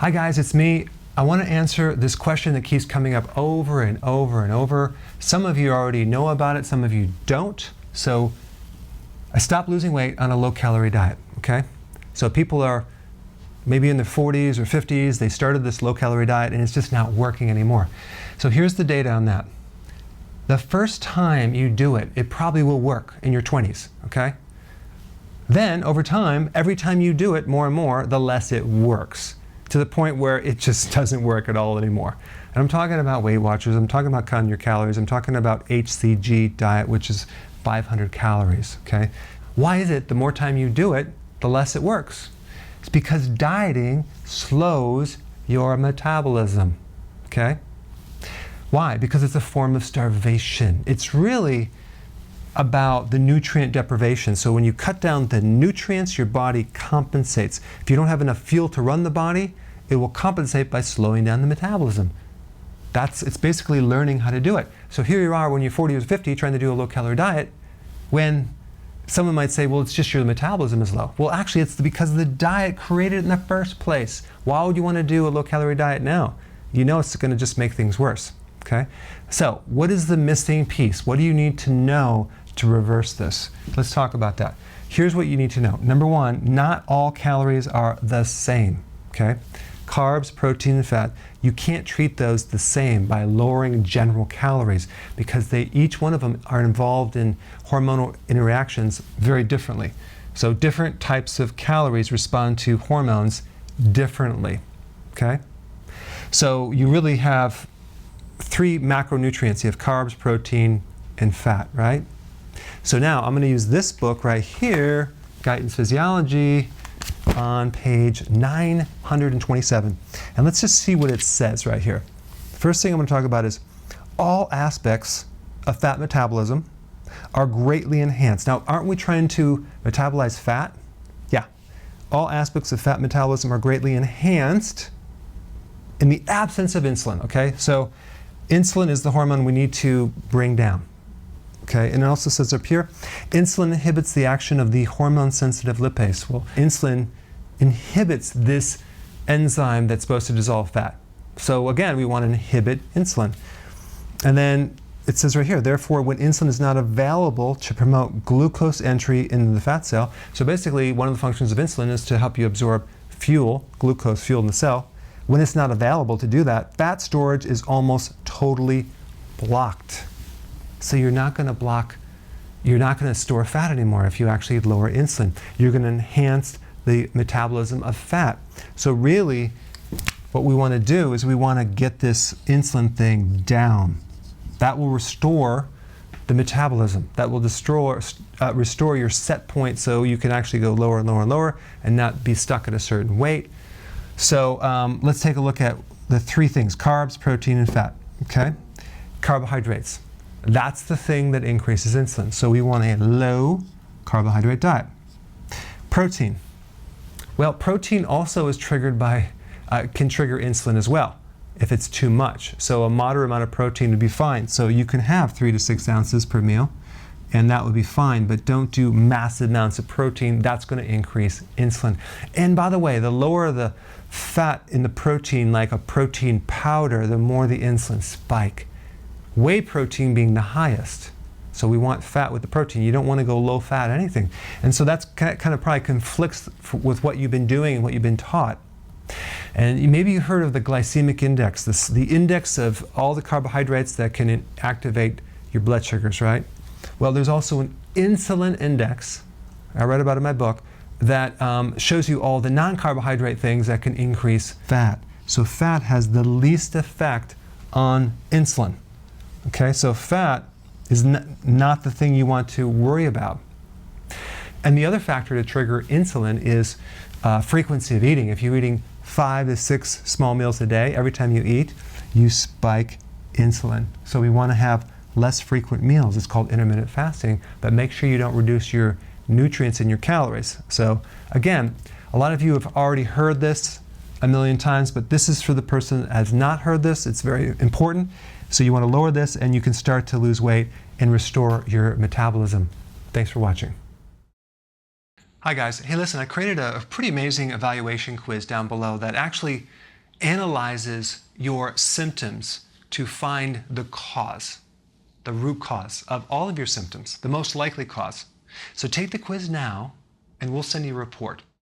Hi guys, it's me. I want to answer this question that keeps coming up over and over and over. Some of you already know about it, some of you don't. So I stopped losing weight on a low-calorie diet, okay? So people are maybe in their 40s or 50s, they started this low-calorie diet and it's just not working anymore. So here's the data on that. The first time you do it, it probably will work in your 20s, okay? Then over time, every time you do it more and more, the less it works, to the point where it just doesn't work at all anymore. And I'm talking about Weight Watchers, I'm talking about counting your calories, I'm talking about HCG diet, which is 500 calories, okay? Why is it the more time you do it, the less it works? It's because dieting slows your metabolism, okay? Why? Because it's a form of starvation. It's really about the nutrient deprivation. So when you cut down the nutrients, your body compensates. If you don't have enough fuel to run the body, it will compensate by slowing down the metabolism. It's basically learning how to do it. So here you are when you're 40 or 50 trying to do a low-calorie diet, when someone might say, well, it's just your metabolism is low. Well, actually, it's because the diet created it in the first place. Why would you want to do a low-calorie diet now? You know it's going to just make things worse, okay? So what is the missing piece? What do you need to know to reverse this? Let's talk about that. Here's what you need to know. Number one, not all calories are the same, okay? Carbs, protein, and fat, you can't treat those the same by lowering general calories because each one of them are involved in hormonal interactions very differently. So different types of calories respond to hormones differently, okay? So you really have three macronutrients. You have carbs, protein, and fat, right? So now I'm going to use this book right here, Guyton's Physiology, on page 927. And let's just see what it says right here. The first thing I'm going to talk about is all aspects of fat metabolism are greatly enhanced. Now, aren't we trying to metabolize fat? Yeah. All aspects of fat metabolism are greatly enhanced in the absence of insulin, okay? So insulin is the hormone we need to bring down. Okay, and it also says up here, insulin inhibits the action of the hormone-sensitive lipase. Well, insulin inhibits this enzyme that's supposed to dissolve fat. So again, we want to inhibit insulin. And then it says right here, therefore, when insulin is not available to promote glucose entry into the fat cell, so basically one of the functions of insulin is to help you absorb fuel, glucose fuel in the cell. When it's not available to do that, fat storage is almost totally blocked. So you're not going to store fat anymore if you actually lower insulin. You're going to enhance the metabolism of fat. So really, what we want to do is we want to get this insulin thing down. That will restore the metabolism. That will restore your set point so you can actually go lower and lower and lower and not be stuck at a certain weight. So let's take a look at the three things, carbs, protein, and fat, okay? Carbohydrates. That's the thing that increases insulin. So we want a low carbohydrate diet. Protein. Well, protein also is triggered by, can trigger insulin as well if it's too much. So a moderate amount of protein would be fine. So you can have 3 to 6 ounces per meal and that would be fine, but don't do massive amounts of protein. That's going to increase insulin. And by the way, the lower the fat in the protein, like a protein powder, the more the insulin spike. Whey protein being the highest. So we want fat with the protein. You don't want to go low fat anything. And so that's kind of probably conflicts with what you've been doing and what you've been taught. And maybe you heard of the glycemic index, the index of all the carbohydrates that can activate your blood sugars, right? Well, there's also an insulin index, I read about in my book, that shows you all the non-carbohydrate things that can increase fat. So fat has the least effect on insulin. Okay, so fat is not the thing you want to worry about. And the other factor to trigger insulin is frequency of eating. If you're eating 5 to 6 small meals a day, every time you eat, you spike insulin. So we want to have less frequent meals. It's called intermittent fasting, but make sure you don't reduce your nutrients and your calories. So again, a lot of you have already heard this a million times, but this is for the person that has not heard this. It's very important. So you want to lower this and you can start to lose weight and restore your metabolism. Thanks for watching. Hi guys. Hey listen, I created a pretty amazing evaluation quiz down below that actually analyzes your symptoms to find the cause, the root cause of all of your symptoms, the most likely cause. So take the quiz now, and we'll send you a report.